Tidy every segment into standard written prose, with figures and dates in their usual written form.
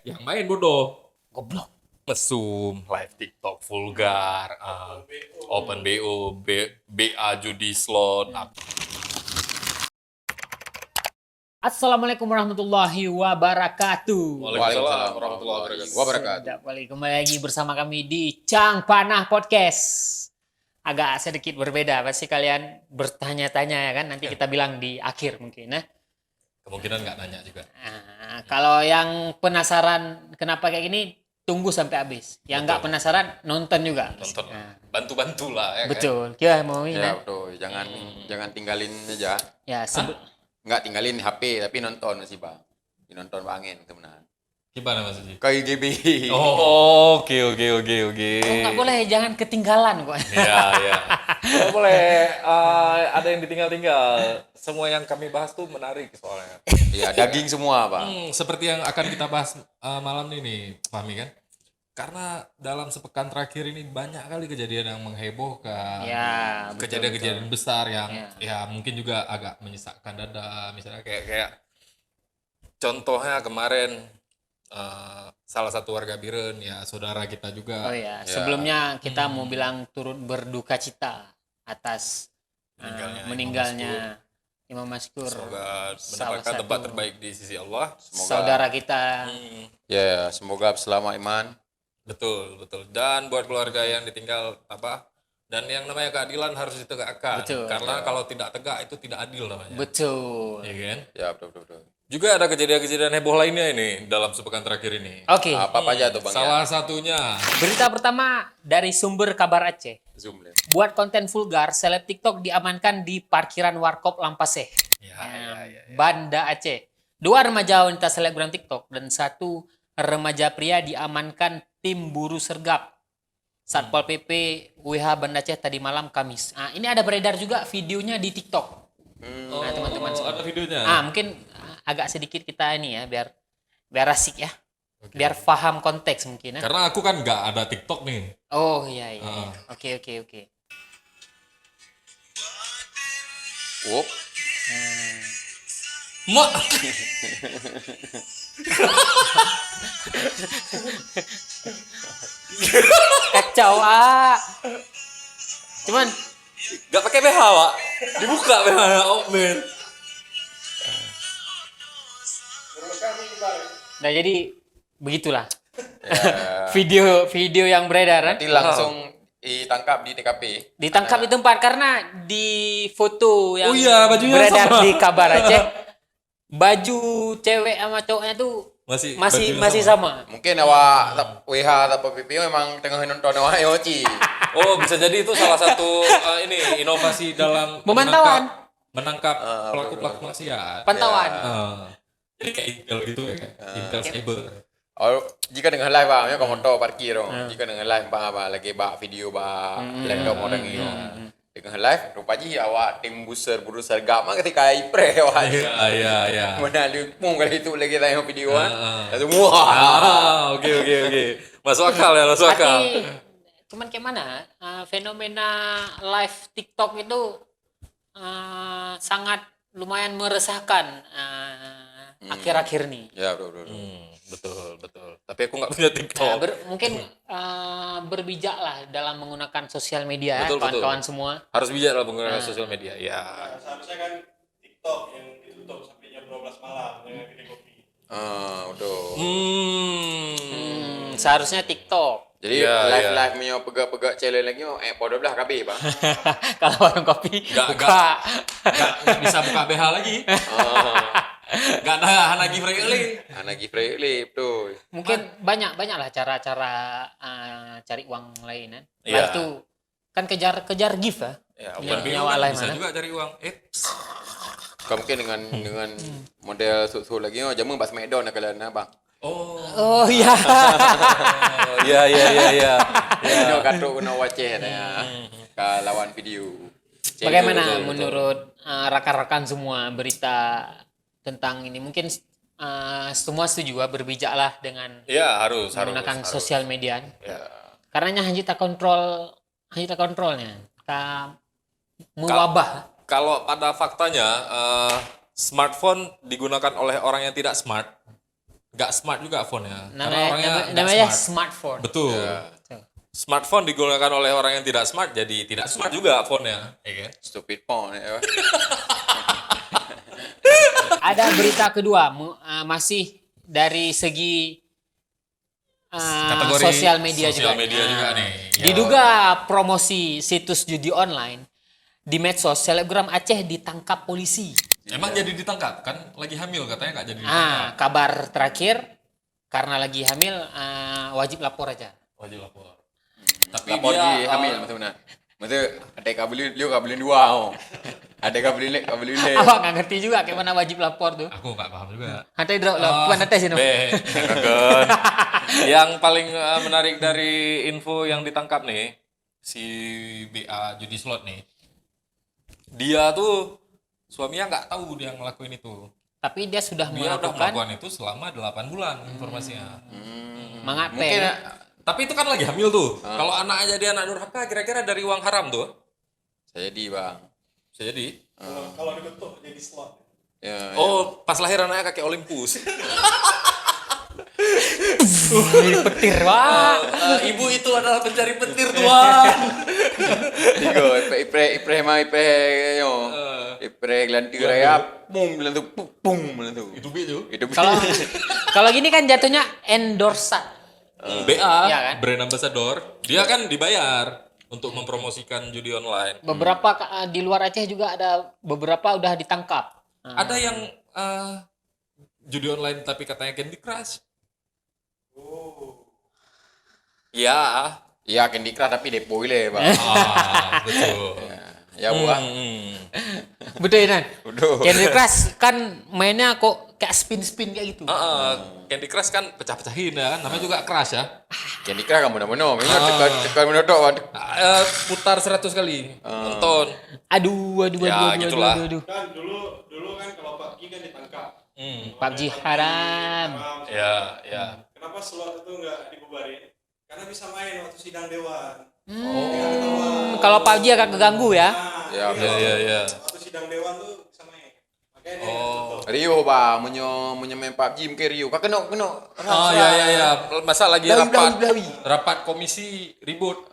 Yang main bodoh. Goblok. Mesum, live TikTok vulgar, open BO, BA judi slot. Assalamualaikum warahmatullahi wabarakatuh. Waalaikumsalam warahmatullahi wabarakatuh. Sudah balik kembali lagi bersama kami di Cang Panah Podcast. Agak sedikit berbeda, pasti kalian bertanya-tanya ya kan. Nanti kita bilang di akhir mungkin ya. Kemungkinan nggak nanya juga. Nah, kalau yang penasaran kenapa kayak gini, tunggu sampai habis. Yang nggak penasaran, nonton juga. Nonton, Nah, bantu-bantu lah ya kan. betul. Kita mau ini. Ya betul, jangan tinggalin aja. Ya, Nggak tinggalin HP tapi nonton sih bang. Nonton angin temenan. Gimana Mas Uji? KGB. Oh, oke. nggak boleh, jangan ketinggalan kok. Ya. Nggak boleh ada yang ditinggal-tinggal. Semua yang kami bahas tuh menarik soalnya. Iya daging semua bang. Seperti yang akan kita bahas malam ini, Fahmi kan? Karena dalam sepekan terakhir ini banyak kali kejadian yang menghebohkan, Ya, kejadian-kejadian besar yang ya mungkin juga agak menyesakkan dada, misalnya kayak contohnya kemarin salah satu warga Biren ya saudara kita juga. Oh ya, sebelumnya kita mau bilang turut berduka cita atas meninggalnya Imam Maskur. Semoga salah mendapatkan tempat satu terbaik di sisi Allah. saudara kita. Ya semoga selamat iman. Betul. Dan buat keluarga yang ditinggal dan yang namanya keadilan harus ditegakkan. Betul. Karena kalau tidak tegak itu tidak adil namanya. Betul. Ya kan? Ya betul. Juga ada kejadian-kejadian heboh lainnya ini dalam sepekan terakhir ini. Oke, Apa aja tuh bang? Salah satunya berita pertama dari sumber kabar Aceh. Zoom lihat. Buat konten vulgar, seleb TikTok diamankan di parkiran Warkop Lampaseh, ya. Banda Aceh. 2 remaja wanita selebgram TikTok dan 1 remaja pria diamankan tim buru sergap Satpol PP WH Banda Aceh tadi malam Kamis. Nah, ini ada beredar juga videonya di TikTok. Nah, teman-teman semua. Ada videonya. Mungkin agak sedikit kita ini ya biar asik ya. Biar paham konteks mungkin ya. Karena aku kan nggak ada TikTok nih. Oh iya. Oke. Wop. Mak. Kacau cuman Nggak pakai BH, Pak. Dibuka BH-nya, men. nah jadi begitulah Ya, video yang beredar kan? nanti langsung ditangkap di TKP. Ditangkap di tempat karena di foto yang Oh iya, bajunya beredar sama. di kabar Aceh, baju cewek sama cowoknya tuh masih sama. Mungkin awak WH atau PP memang tengah nonton awak Yoci. Oh, bisa jadi itu salah satu inovasi dalam Pemantauan. menangkap pelaku-pelaku maksiat. Pantauan. Jadi kayak Intel gitu ya kan? Intel Cyber. Oh, jika dengan live bang, ya komodo parkir dong. Jika dengan live bang, lagi bak video bak laptop orang ini. Dengan live, rupanya awak tim buru sergap mah ketika ipre awak. Iya. Mana lumpung kali itu lagi tayang video kan. Lalu wah. Oke. Masuk akal ya, masuk akal. Tapi cuman kayak mana fenomena live TikTok itu sangat lumayan meresahkan akhir-akhir nih. Ya, betul. Betul. Tapi aku nggak punya TikTok. Mungkin berbijak lah dalam menggunakan sosial media Betul. kawan-kawan semua. Harus bijak dalam penggunaan sosial media. Ya. Seharusnya kan TikTok yang ditutup sampai jam 12 malam dengan kedai kopi. Betul. Seharusnya TikTok. Jadi live punya pegak-pegak challenge lagi podo belah KB bang. Kalau warung kopi buka. Nggak bisa buka BH lagi. Nggak ada Hanagi Freely. Anak Gifrey betul. Mungkin banyak lah cara-cara cari uang lain kan. Iya. Live tuh kan kejar gift ya. Ya, Punya bukan bingung nyawa kan lain bisa mana? juga cari uang. Kau mungkin dengan model susu lagi jamu pas Smackdown kalian bang. Oh iya. Iya. Ini kata guna waceh ya. Lawan video. Bagaimana menurut rekan-rekan semua berita tentang ini? Mungkin semua setuju berbijaklah dengan Iya, harus. menggunakan sosial media. Ya. Karena hanya kita kontrolnya. Mewabah. Kalau pada faktanya smartphone digunakan oleh orang yang tidak smart nggak smart juga phone-nya. Karena Namanya, orangnya nggak namanya smart. smartphone. Betul. Smartphone digunakan oleh orang yang tidak smart, jadi tidak smart juga phone-nya. Ya kan? Stupid phone ya. Ada berita kedua, masih dari segi Kategori sosial media sosial juga. media juga nih. Ya. Diduga promosi situs judi online di medsos, selebgram Aceh ditangkap polisi. Emang jadi ditangkap? Kan lagi hamil katanya nggak jadi ditangkap. Kabar terakhir karena lagi hamil wajib lapor aja. Wajib lapor. Tapi Lapor dia di hamil maksudnya. Maksudnya ada kabelin dia kabelin dua. Oh. Ada kabelin lek. Awak nggak ngerti juga kayak mana wajib lapor tuh. aku nggak paham juga. Nanti lakukan tes ini. Kagak. Yang paling menarik dari info yang ditangkap nih, si BA judi slot nih, dia tuh suaminya nggak tahu dia ngelakuin itu. Tapi dia sudah Dia udah melakukan melakukan itu selama 8 bulan informasinya. mengapa? Mungkin Tapi itu kan lagi hamil tuh. Kalau anak aja dia anak durhaka, kira-kira dari uang haram tuh. saya di bang. Bisa jadi. Kalau dibentuk jadi slot. Ya, Oh, pas lahir anaknya kakek Olympus. Petir wah. Ibu itu adalah pencari petir Tuhan. tiga ipre mah yo. Ipre gelanti raya, pung gelantu pung gelantu. Itu itu. Itu Kalau gini kan jatuhnya endorsan. BA, Iya kan? brand ambassador, dia kan dibayar untuk mempromosikan judi online. Beberapa di luar Aceh juga ada beberapa udah ditangkap. Ada yang judi online tapi katanya Candy Crush. Ya, ya Candy Crush tapi depo ile bang. betul. Ya buah. Betul ya, Nan? Udah. Candy Crush kan mainnya kok kayak spin-spin kayak gitu. Candy Crush kan pecah-pecahin ya, namanya juga crush ya. Candy Crush kamu mana-mana, memang tekan menodok bang. Putar 100 kali, nonton. Aduh. Ya, gitulah. Kan dulu kan kalau PUBG kan ditangkap. PUBG haram. Ya. Kenapa slot itu nggak dibubarin? Karena bisa main waktu sidang dewan. Kalau PUBG agak keganggu ya. Ya, Ya. Waktu sidang dewan tuh bisa main. Makanya dia tutup. Rio bang, menyo main PUBG mungkin Rio. Kau kena. Oh ya. Masa lagi Blawi. rapat komisi ribut.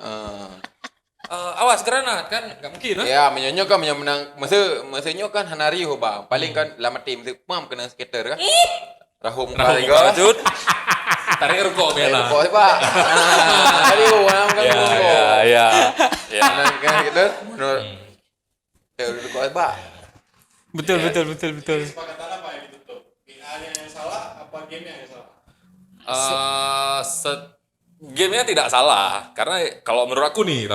Awas granat kan nggak mungkin lah. Ya, menyonyo kan menang. Maksudnya kan hana Rio bang. Paling kan lama tim tu pam kena skater kan. Rahum kali kau. Lanjut. Tarik rokok biar lah. Kau pak. Rio yang kan kau. Ya. Menang kan skater. Menurut. Kau pak. Betul. Kesepakatan apa yang ditutup? PA-nya yang salah apa game-nya yang salah? Gamenya tidak salah karena kalau menurut aku nih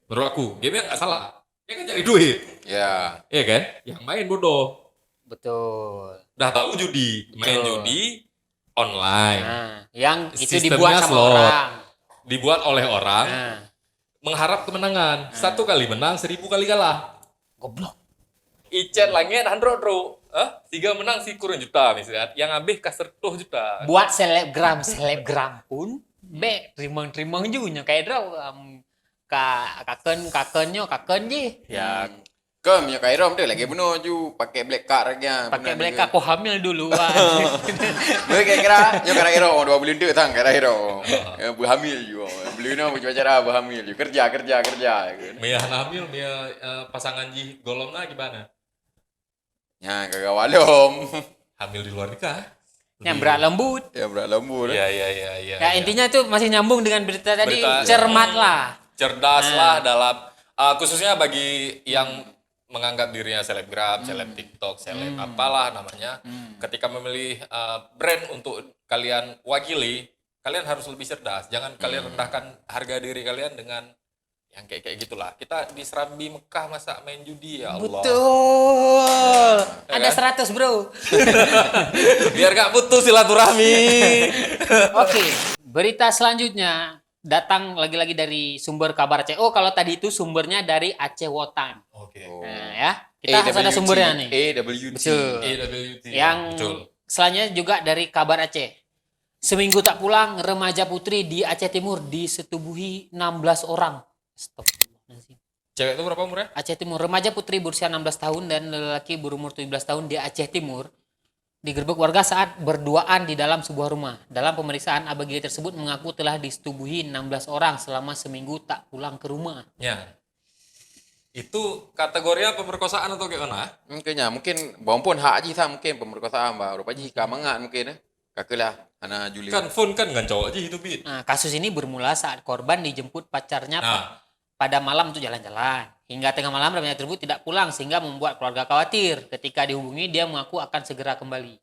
menurut aku gamenya nggak salah. Dia kan cari duit, Ya. iya kan? Yang main bodoh. Betul. Udah tahu judi, main judi online, Nah, yang itu Sistemnya dibuat sama slot. orang. dibuat oleh orang, Nah, mengharap kemenangan. 1 kali menang, 1000 kali kalah. goblok. Icet langit 100 3 menang si kurang juta misalnya. Yang habis kasar 10 juta. Buat selebgram pun trimang juga kayak draw kaken je. Ya, Kau punya kairom tu lagi benar ju pakai black card lagi. Pakai black aku hamil dulu. Mereka kira-kira yo kira hero 2 bulan tu tang kira hero. Berhamil ju. Beli no macam cara berhamil ju. Kerja. Mia hamil, Mia pasangan Ji golongnya gimana? Ya kagak walom. Hamil di luar nikah. Yang berat lembut. Ya berat lembu dah. Ya. Ya intinya tuh masih nyambung dengan berita tadi. Berita, Cermatlah. Cerdaslah dalam khususnya bagi yang menganggap dirinya selebgram, seleb TikTok, seleb apalah namanya. Ketika memilih brand untuk kalian wakili, kalian harus lebih cerdas. Jangan kalian rendahkan harga diri kalian dengan yang kayak gitulah. Kita di Serambi Mekah masa main judi ya Allah. Betul. Ya Ada kan? 100 bro. Biar gak putus silaturahmi. Oke, berita selanjutnya datang lagi-lagi dari sumber kabar Aceh. Oh, kalau tadi itu sumbernya dari Aceh Wotan. Oke. Nah, ya. Kita harus ada sumbernya nih. AWT. Betul. AWT. Yang Betul. selanjutnya juga dari kabar Aceh. Seminggu tak pulang, remaja putri di Aceh Timur disetubuhi 16 orang. Astagfirullahaladzim. Cewek itu berapa umurnya? Aceh Timur, remaja putri berusia 16 tahun dan lelaki berumur 17 tahun di Aceh Timur Digerebek warga saat berduaan di dalam sebuah rumah. Dalam pemeriksaan, ABG tersebut mengaku telah disetubuhi 16 orang selama seminggu tak pulang ke rumah. Ya. Itu kategorinya pemerkosaan atau gimana? Mungkin walaupun hak je mungkin pemerkosaan bah. Rupa je hika mangat mungkin Kakalah anak Juli. Kan phone kan ngan cowok aja itu Bit. Nah, kasus ini bermula saat korban dijemput pacarnya Nah. pada malam untuk jalan-jalan. Hingga tengah malam remaja tersebut tidak pulang sehingga membuat keluarga khawatir. Ketika dihubungi, dia mengaku akan segera kembali.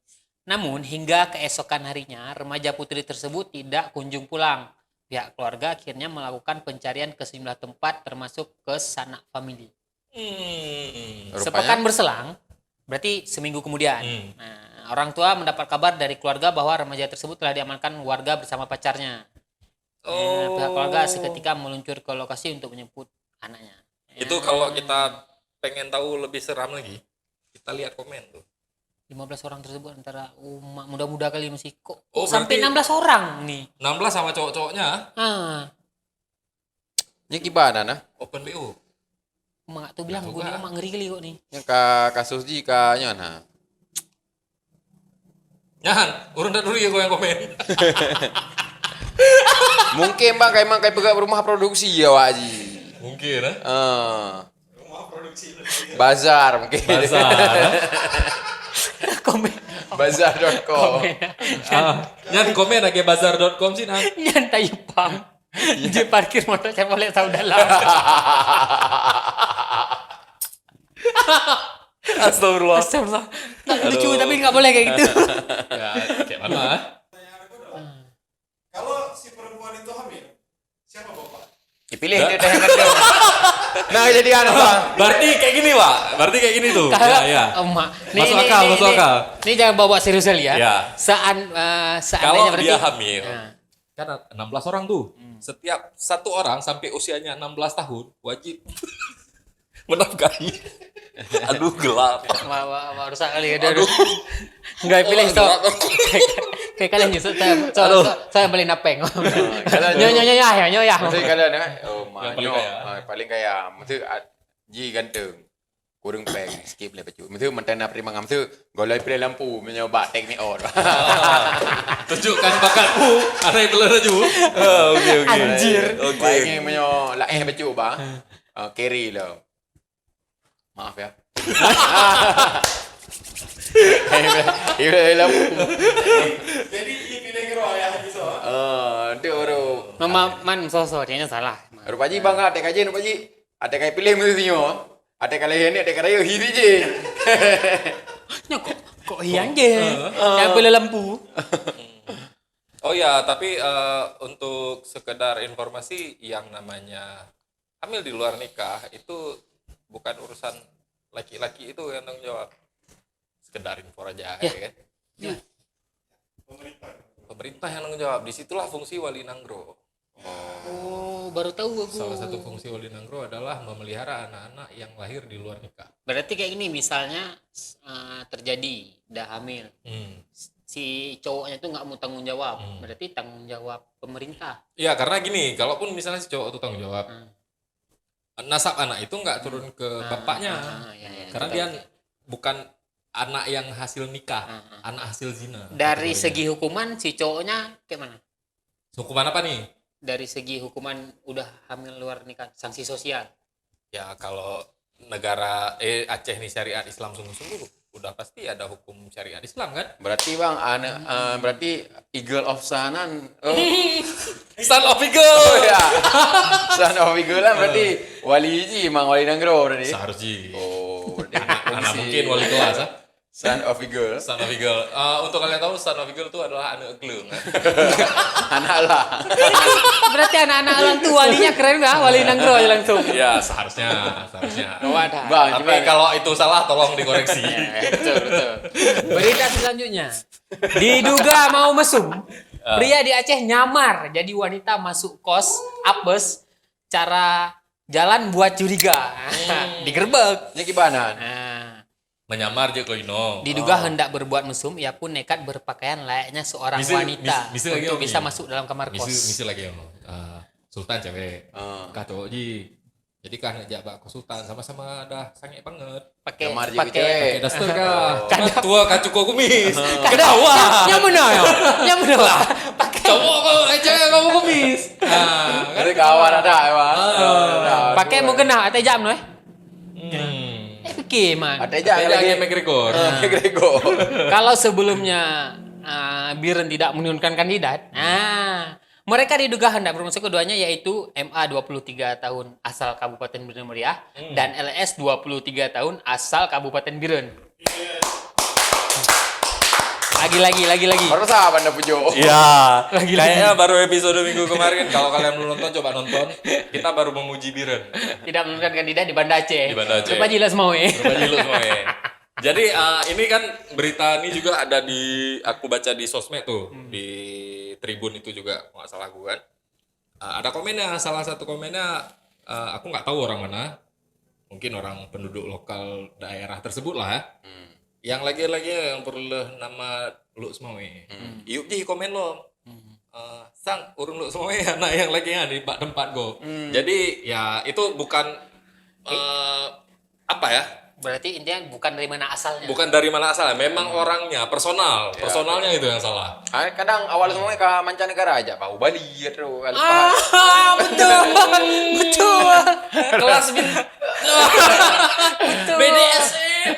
Namun hingga keesokan harinya, remaja putri tersebut tidak kunjung pulang. Pihak keluarga akhirnya melakukan pencarian ke sejumlah tempat termasuk ke sanak famili. Sepekan berselang, berarti seminggu kemudian. Nah, orang tua mendapat kabar dari keluarga bahwa remaja tersebut telah diamankan warga bersama pacarnya. Pihak keluarga seketika meluncur ke lokasi untuk menjemput anaknya. Itu kalau kita pengen tahu lebih seram lagi, kita lihat komen tuh. 15 orang tersebut antara umat muda-muda kali masih kok Oh, sampai berarti 16 orang nih. 16 sama cowok-cowoknya Ni gimana nah? open BO. Mak tuh bilang gue Juga. nih mak ngeri kali kok nih. Yang kasus ji kanya nah. Nyahan, urun dah dulu ya gue yang komen. Mungkin bang kayak pegang rumah produksi ya Wak Haji. Mungkin Rumah produksi Bazar mungkin. Bazar. Komen. Bazar.com. Nyan komen lagi bazar.com sih nah. Nyantai pam. Dia parkir motor saya boleh tahu dalam. Astagfirullah. Astagfirullah. Nggak lucu tapi nggak boleh kayak gitu. Ya, kayak mana? Kalau si perempuan itu hamil, siapa bapak? Dipilih dia dah yang ada. Nah jadi anak bang. Berarti kayak gini, Pak. Berarti kayak gini tuh. Kalau Ya. emak. Masuk akal, masuk akal. Ini jangan bawa serius kali ya. Ya. Seandainya Kalau berarti dia hamil, Nah. kan 16 orang tuh. Setiap satu orang sampai usianya 16 tahun wajib menafkahi. Aduh gelap. Wah, rusak kali ya. Enggak pilih Oh, stop. gelap. Kayak kalian nyusut Aduh. saya yang paling napeng. kalian- Nyonya. Maksudnya kalian Yang paling maknyo kaya. paling kaya. Maksudnya ji ganteng. Kurang peng skip le pacu. Maksudnya mentena prima ngam tu golai pilih lampu menyoba teknik out. Tunjukkan bakatmu. Ada yang telur aja. Oke. Anjir. Baiknya menyo lah pacu ba. Carry lo. Maaf ya. Pilih lampu. Jadi pilih kira ayah Haji Soa. Itu baru. Mama man sosok dia salah. Rupa ji bang ada kaji rupa ji. Ada kayak pilih mestinya. Ada kali ini ada kali hiri je. Kok hiang je. Yang pilih lampu. Oh ya, tapi untuk sekedar informasi yang namanya hamil di luar nikah itu bukan urusan laki-laki itu yang tanggung jawab. Sekedar info aja ya kan. Pemerintah yang tanggung jawab. Disitulah fungsi wali nanggro. Oh, baru tahu aku. Salah satu fungsi wali nanggro adalah memelihara anak-anak yang lahir di luar nikah. Berarti kayak gini misalnya terjadi dah hamil. Si cowoknya itu nggak mau tanggung jawab. Berarti tanggung jawab pemerintah. Iya, karena gini, kalaupun misalnya si cowok itu tanggung jawab, nasab anak itu nggak turun ke bapaknya, Ya, karena dia bukan anak yang hasil nikah, anak hasil zina. Dari kategorinya. segi hukuman si cowoknya kayak mana? Hukuman apa nih? Dari segi hukuman udah hamil luar nikah, sanksi sosial. Ya kalau negara Aceh nih syariat Islam sungguh-sungguh, udah pasti ada hukum syariat Islam kan? Berarti bang berarti Eagle of Sanan. Son of Eagle. Ya. Son of Eagle lah berarti wali ji mang wali nanggro berarti. Seharusnya. Oh, berarti Anak mungkin wali kelas ah. Son of Eagle. Son of Eagle. Untuk kalian tahu Son of Eagle itu adalah anak eglung kan? Anak lah. Berarti anak-anak orang tuh walinya keren nggak? Wali nanggro aja langsung. Ya seharusnya. Wadah. Bang, Tapi gimana? kalau itu salah tolong dikoreksi. Betul. Berita selanjutnya. Diduga mau mesum. Pria di Aceh nyamar jadi wanita masuk kos apes cara jalan buat curiga. Digerebek. Ini gimana? Nah, Menyamar je koino. diduga hendak berbuat mesum, ia pun nekat berpakaian layaknya seorang Misi- wanita misi lagi, untuk Om, bisa nih. masuk dalam kamar kos. Misi lagi om. Sultan cewek. Kak cowok ji. Jadi kan ngejak bak ke Sultan sama-sama dah sange banget. pakai Kamar je pakai cewek. Pakai daster kah? Cuma tua kah cukup kumis. Kadawa. Yang mana ya? Yang mana lah? Pakai Cowok kau cewek kamu kumis. Nah, kan Ada kawan ada emang. pakai mau kena atau jam no fikir man. Ada aja Ada lagi lagi McGregor. Grego. Kalau sebelumnya Biren tidak menurunkan kandidat, mereka diduga hendak bermusuh keduanya yaitu MA 23 tahun asal Kabupaten Biren Meriah dan LS 23 tahun asal Kabupaten Biren. Lagi. Baru sah Banda Pujo. Iya. Lagi-lagi. Kayaknya baru episode minggu kemarin. Kalau kalian belum nonton, coba nonton. Kita baru memuji Biren. Tidak menurunkan kandidat di Banda Aceh. Di Banda Aceh. Coba jelas mau Rumah Jilu semua ya. Jadi ini kan berita ini juga ada di aku baca di sosmed tuh di Tribun itu juga kalau nggak salah aku kan. Ada komennya, salah satu komennya aku nggak tahu orang mana, mungkin orang penduduk lokal daerah tersebut lah ya. Yang lagi-lagi yang perlu nama lu semua ya. Iup je komen lo. Sang urung lu semua ya, nah yang lagi di tempat go. Jadi ya itu bukan apa ya? Berarti intinya bukan dari mana asalnya. Bukan dari mana asalnya, memang orangnya, personalnya itu yang salah. Kadang awal semuanya ke mancanegara aja, Pak. Bali ya terus. Betul. Kelas BDSM.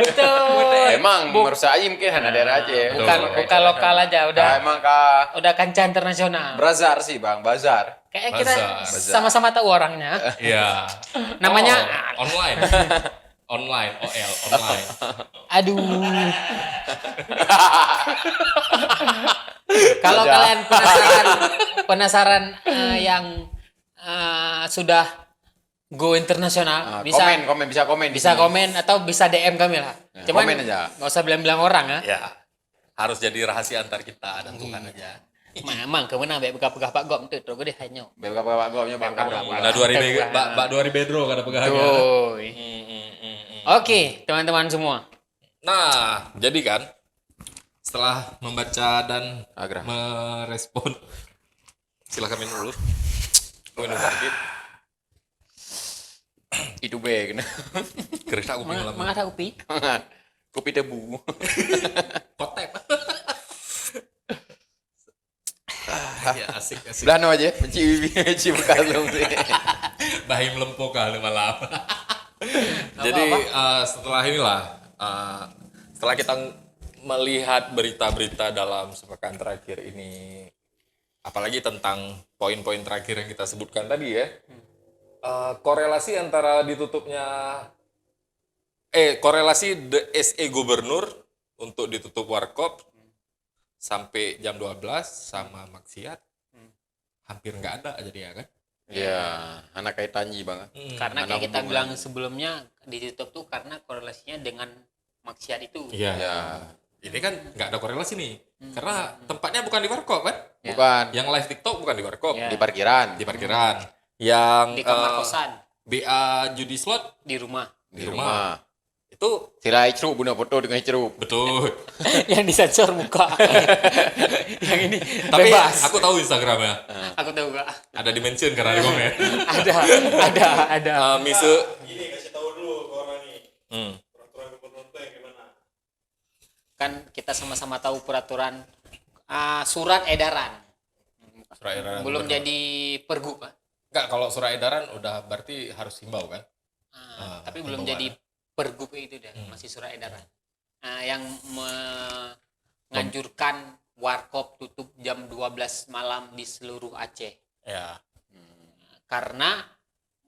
Betul. Emang menurut saya mungkin hanya daerah aja. Bukan lokal aja, Emang ka udah kancah internasional. Bazar sih, Bang, bazar. Kayak kita Bazar. sama-sama tahu orangnya. Iya. Namanya Online. Online, online. aduh. Kalau Ada. kalian penasaran yang sudah go internasional, bisa bisa komen atau bisa DM kami lah. Ya, Cuman komen aja. nggak usah bilang-bilang orang ya. Ya. Harus jadi rahasia antar kita dan Tuhan aja. Memang kemana baik pegah-pegah Pak Gom tuh gue deh hanya. Bapak gomnya Bang. Nah, 2000 Bak 2000 Bedro kada pegangannya. Tuh. Oke, teman-teman semua. Nah, jadi kan setelah membaca dan Agra. merespon, silakan minum dulu. Minum sedikit. Itu baik. Kerja aku minum lama. Mengada upi? Kopi tebu. Kotek. Ya asik. Belano aja, menci bekalung sih. Bahim lempo kali malam. Jadi setelah inilah, setelah kita melihat berita-berita dalam sepekan terakhir ini, apalagi tentang poin-poin terakhir yang kita sebutkan tadi ya, korelasi antara korelasi DSE gubernur untuk ditutup warkop sampai jam 12 sama maksiat hampir nggak ada jadi ya kan. Iya, anak kayak Tanji Bang. Karena Mana kayak kita hubungan? bilang sebelumnya ditutup tuh karena korelasinya dengan maksiat itu. Iya. Ya, Ini kan nggak ada korelasi nih, karena tempatnya bukan di warkop kan. bukan Yang live TikTok bukan di warkop, Ya. di parkiran, di parkiran. Yang Di kamar kosan, BA judi slot di rumah. di rumah. itu Sirai cerup bunuh foto dengan cerup. betul. Yang disensor muka. Yang ini Tapi bebas. aku tahu Instagramnya, Aku tahu gak? ada dimension karena di komen. Ada. Mise. Gini, kasih tahu dulu ke orang nih. Hmm. Peraturan gubernur tuh yang gimana? Kan kita sama-sama tahu peraturan surat edaran. Surat edaran Belum gubernur. jadi pergub, Pak. Enggak, kalau surat edaran udah berarti harus himbau kan? Tapi belum himbauan. jadi pergub itu dah, masih surat edaran. Yang menganjurkan warkop tutup jam 12 malam di seluruh Aceh Ya, karena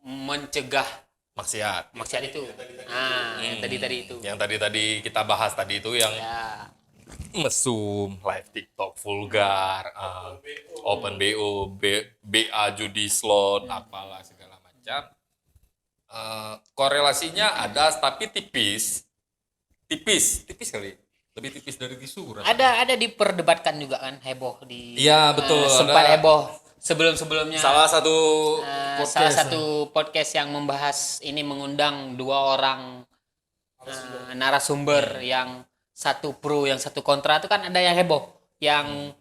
mencegah maksiat. maksiat itu. Yang tadi itu. Yang tadi kita bahas tadi itu yang Ya. mesum, live TikTok vulgar, open BO, BA judi slot, apalah segala macam. Korelasinya ada tapi tipis kali, lebih tipis dari tisu. Ada diperdebatkan juga kan, heboh di. Iya betul. Sempat ada heboh sebelumnya. salah satu Salah satu podcast yang membahas ini mengundang 2 orang narasumber yang satu pro yang satu kontra itu kan ada yang heboh yang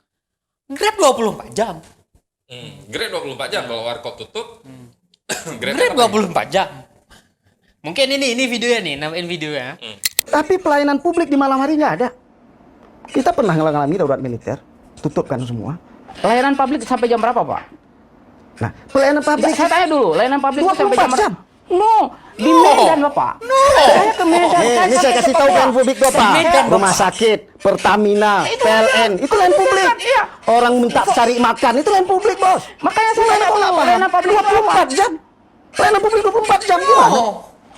Grab 24 jam. Grab 24 jam kalau warkop tutup. Grab 24 jam. Mungkin ini videonya nih, namain videonya. Tapi pelayanan publik di malam hari nggak ada. Kita pernah ngalami darurat militer, tutup kan semua. Pelayanan publik sampai jam berapa, Pak? Nah, pelayanan publik Saya tanya dulu, layanan publik itu sampai 24 jam berapa? jam. No, di Medan, Bapak. Saya ke Medan. Ini saya kasih tahu pelayanan publik Bapak. Medan, Bapak. Rumah sakit, Pertamina, PLN, itu layanan publik. Iya. Orang minta cari makan, itu layanan publik, Bos. Makanya saya tanya dulu, layanan publik apa? 24 jam. Pelayanan publik 24 jam gimana?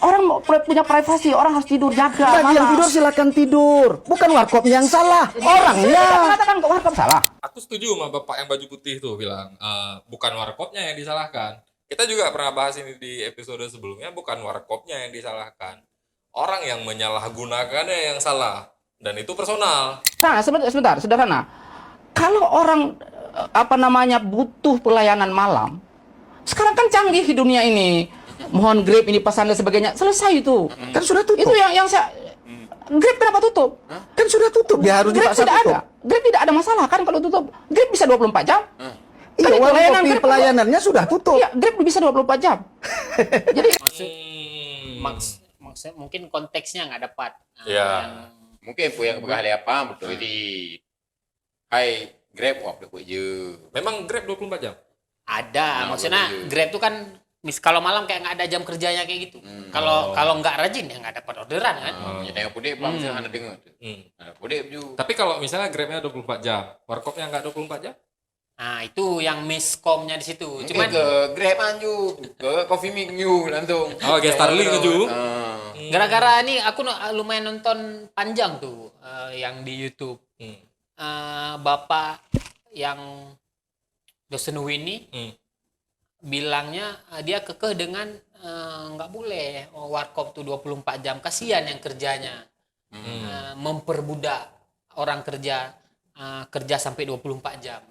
Orang mau punya privasi, orang harus tidur jaga. Bagi yang malam. tidur silakan tidur. Bukan warkopnya yang salah, Saya orangnya. mengatakan kok warkop salah. Aku setuju sama bapak yang baju putih tuh bilang bukan warkopnya yang disalahkan. Kita juga pernah bahas ini di episode sebelumnya, bukan warkopnya yang disalahkan. Orang yang menyalahgunakannya yang salah. Dan itu personal. Nah, sebentar, sederhana. Kalau orang butuh pelayanan malam, sekarang kan canggih di dunia ini. Mohon Grab ini pesan dan sebagainya. Selesai itu. Kan sudah tutup. Itu yang saya Grab kenapa tutup? Kan sudah tutup. Dia harus Grab dipaksa tidak tutup. ada. Grab tidak ada masalah kan kalau tutup. Grab bisa 24 jam. Iya, Kan itu warung layanan kopi Grab pelayanannya sudah tutup. Iya, Grab bisa 24 jam. Jadi Maksud mungkin konteksnya nggak dapat. Ya. Mungkin pun yang berkali apa betul di hai Grab apa boleh je. Memang Grab 24 jam. Ada, Nah, maksudnya betul. Grab tuh kan kalau malam kayak nggak ada jam kerjanya kayak gitu. Kalau nggak rajin ya nggak dapat orderan kan. Ya tengok pudek bang saya hanya dengar. Hmm. Pudek ju. Tapi kalau misalnya Grabnya 24 jam, warkopnya nggak 24 jam? Nah, itu yang miskomnya di situ. Cuman Cuman ke Grab anju, ke Coffee Mix New langsung. Oh, ke Starling ju. gara-gara ini aku lumayan nonton panjang tuh yang di YouTube. Bapak yang dosen Winnie bilangnya dia kekeh dengan nggak boleh warkop tuh 24 jam, kasihan yang kerjanya. Memperbudak orang kerja kerja sampai 24 jam.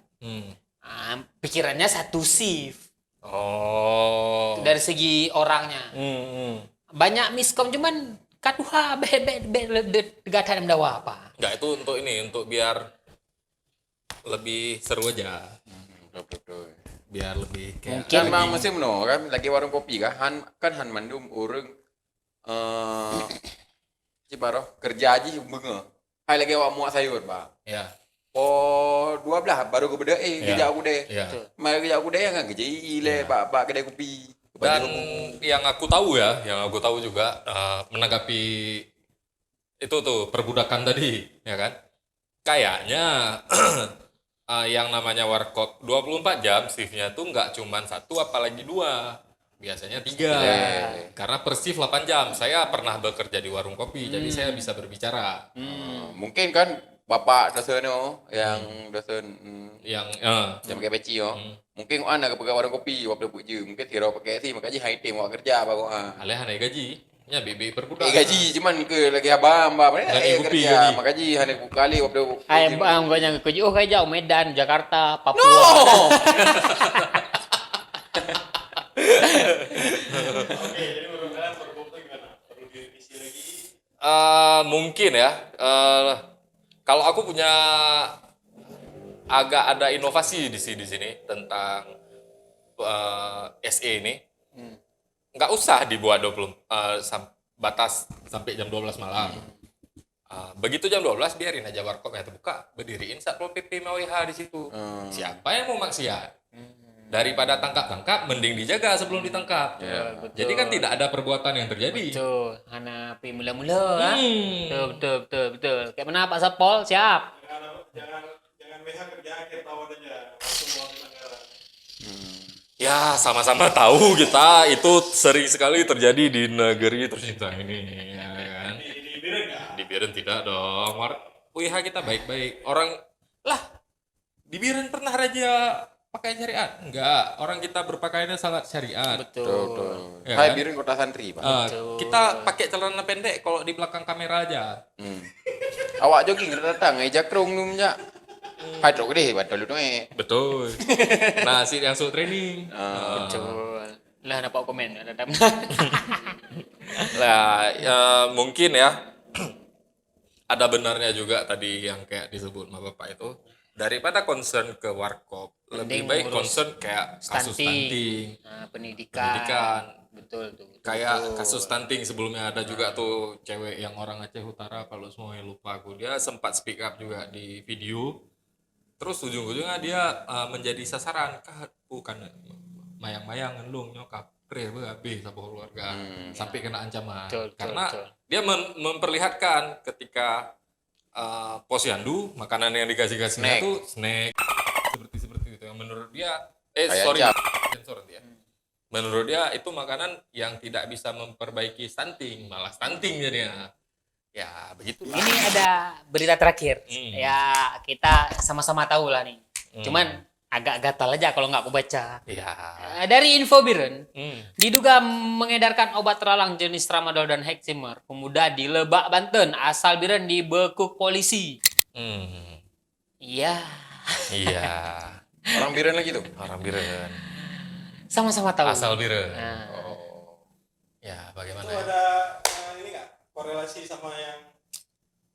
Pikirannya satu shift Oh. dari segi orangnya. Banyak miskom cuman kaduha gak ada mendawa apa. Enggak, itu untuk ini, untuk biar lebih seru aja. Betul. Biar lebih kayak Kan bang musim no kan lagi warung kopi kan han mandum orang Ciparoh kerja aja benga. Hai lagi awak muak sayur bang. ya. Oh 12 baru ke beda kerja aku deh. Ya. Mari kerja aku deh kan kerja ile pak kedai kopi. Dan yang aku tahu juga menanggapi itu tuh perbudakan tadi, ya kan? Kayaknya yang namanya warkop 24 jam shiftnya tuh nggak cuman satu apalagi dua. Biasanya 3. Karena per shift 8 jam. Saya pernah bekerja di warung kopi, jadi saya bisa berbicara. Mungkin kan bapak dosen yang dosen Yang jam pakai peci mungkin anak ke warung kopi waktu puji mungkin hero pakai sih makanya high team awak kerja apa kok alih naik gaji. Ya BB perbudak. gaji cuman ke lagi abang mbak Gaji kopi, kerja gaji. makanya hanya kali waktu Ay, bang, banyak kerja. Oh, kayak jauh Medan, Jakarta, Papua. Oke, jadi menurut kalian warkop itu gimana? Perlu direvisi lagi? Mungkin ya. Kalau aku punya agak ada inovasi di sini tentang SE ini. Nggak usah dibuat batas sampai jam 12 malam. Begitu jam 12 biarin aja warkopnya terbuka, berdiriin Satpol PP MWH di situ. Siapa yang mau maksiat? Daripada tangkap-tangkap, mending dijaga sebelum ditangkap. Jadi kan tidak ada perbuatan yang terjadi. Betul. Hana pi mula-mula. Betul. Kayak mana Pak Satpol? Siap. Jangan BH kerja akhir tahun aja. Semua pelanggaran. Ya, sama-sama tahu kita itu sering sekali terjadi di negeri tercinta ini. Ya kan? Di Biren nggak? Di Biren tidak dong. WH kita baik-baik. Orang lah di Biren pernah raja pakai syariat? Enggak. Orang kita berpakaiannya sangat syariat. Betul. Ya Hai kan? birin kota santri pak Kita pakai celana pendek kalau di belakang kamera aja. awak jogging datang jakrung numnya hai truk deh betul tu Betul. Nah, si yang suka training. Betul. Lah nampak komen ada Nah, mungkin ya ada benarnya juga tadi yang kayak disebut sama Bapak itu, daripada concern ke warkop, lebih Mending baik ngurus concern kayak kasus stunting, Nah, pendidikan. pendidikan. Betul tuh. Kayak kasus stunting sebelumnya ada juga tuh cewek yang orang Aceh Utara, kalau semuanya lupa aku, dia sempat speak up juga di video. Terus ujung-ujungnya dia menjadi sasaran, bukan mayang-mayang ngelung nyokap pre habis sama keluarga sampai kena ancaman. Betul, Karena betul. dia memperlihatkan ketika posyandu makanan yang dikasih-kasihnya Snack. tuh snack seperti itu yang menurut dia Kayak sensor dia. Menurut dia itu makanan yang tidak bisa memperbaiki stunting, malah stunting jadinya. Ya, begitulah. Ini ada berita terakhir. Ya, kita sama-sama tahu lah nih. Cuman agak gatal aja kalau nggak aku baca. Ya. Dari info Biren, diduga mengedarkan obat terlarang jenis tramadol dan Hexamer. Pemuda di Lebak, Banten, asal Biren dibekuk polisi. Iya, Iya. Orang Biren lagi tuh. Orang Biren. sama-sama tahu. Asal Biren. Nah, Ya, bagaimana Itu ya? ada ini nggak korelasi sama yang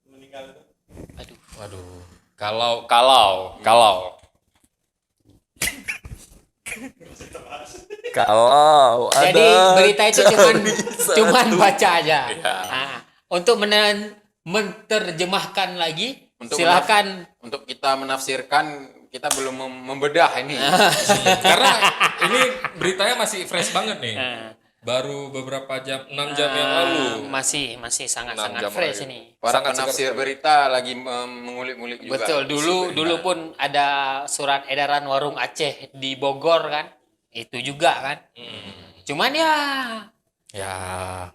meninggal itu? aduh. Waduh. Kalau Jadi berita itu cuman baca aja. Iya. Nah, untuk menerjemahkan lagi, Untuk silakan. Untuk kita menafsirkan, kita belum membedah ini. karena ini beritanya masih fresh banget nih. Nah, Baru beberapa jam, 6 jam yang lalu. masih 6 sangat-sangat jam fresh lagi. ini. Para Sangat penafsir segar. berita lagi mengulik-ngulik juga. Betul, isi dulu berita. pun ada surat edaran warung Aceh di Bogor kan. Itu juga kan. Cuman ya Ya,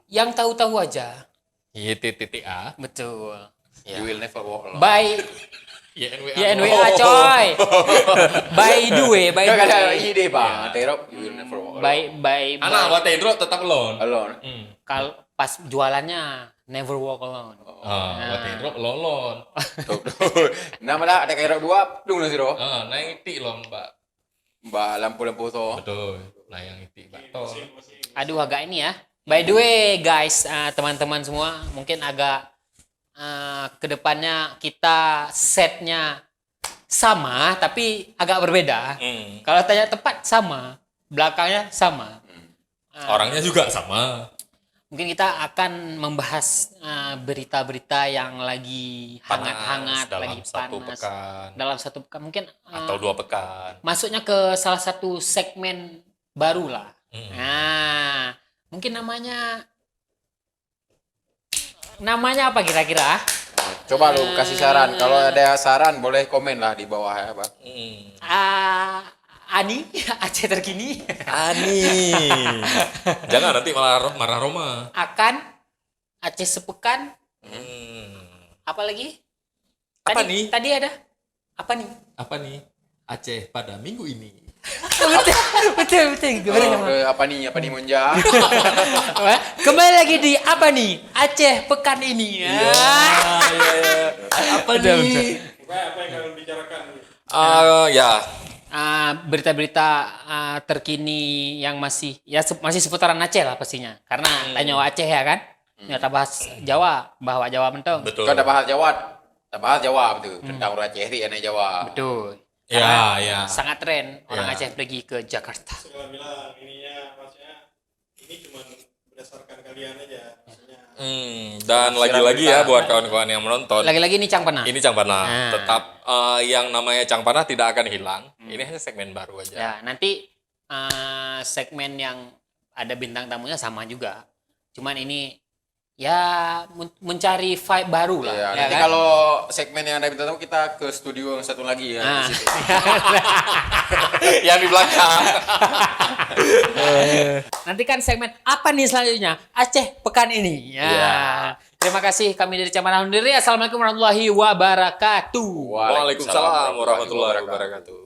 yang tahu-tahu aja. YTTTA. Betul. You will never walk alone. By YNWA. YNWA coy. By the way, Gak ada ide bang. Terop, you will never walk alone. by Anak buat Tedro tetap alone. Alone. kalau pas jualannya never walk alone. Buat Tedro lolon. Tuh, tuh. Nama dah ada kayak dua, dung nasi roh. Naik itik loh, Mbak. Mbak lampu-lampu tuh. Betul. Nah, yang itik, Mbak. Toh. Aduh agak ini ya. By the way guys, teman-teman semua mungkin agak kedepannya kita setnya sama tapi agak berbeda. Kalau tanya tempat sama, belakangnya sama. Orangnya juga sama. Mungkin kita akan membahas berita-berita yang lagi hangat-hangat, dalam lagi satu panas pekan dalam satu pekan. Mungkin atau 2 pekan. masuknya ke salah satu segmen baru lah. Nah, mungkin namanya apa kira-kira? Coba lu kasih saran. Kalau ada saran boleh komen lah di bawah ya bang. Ani Aceh terkini Ani. Jangan nanti malah marah Roma. akan Aceh sepekan. Apa lagi? Apa nih? Tadi ada apa nih? Apa nih? Aceh pada minggu ini. betul. Gimana? Apa nih Monja? Kembali lagi di apa nih? Aceh pekan ini. Apa nih? Apa yang kalian bicarakan? Ya. Berita-berita terkini yang masih seputaran Aceh lah pastinya. Karena tanya Aceh ya kan? Nyata bahas Jawa, bahwa Jawa mentong. Betul. Kan ada bahas Jawa betul. Tentang orang Aceh ini Jawa. Betul. Ya, ya. Sangat tren orang Ya. Aceh pergi ke Jakarta. Segala bilang ininya maksudnya ini cuma berdasarkan kalian aja. Maksudnya Dan lagi-lagi ya buat kawan-kawan yang menonton. Lagi-lagi ini Cang Panah. Ini Cang Panah. Nah. Tetap yang namanya Cang Panah tidak akan hilang. Ini hanya segmen baru aja. Ya, nanti segmen yang ada bintang tamunya sama juga. Cuman ini ya mencari vibe baru lah. Ya, Ya nanti kan? kalau segmen yang ada bintang tamu kita ke studio yang satu lagi ya. Nah. Di situ. Yang di belakang. Nanti kan segmen apa nih selanjutnya? Aceh pekan ini. Ya. Ya. Terima kasih kami dari Cang Panah undur diri. Assalamualaikum warahmatullahi wabarakatuh. Waalaikumsalam warahmatullahi wabarakatuh.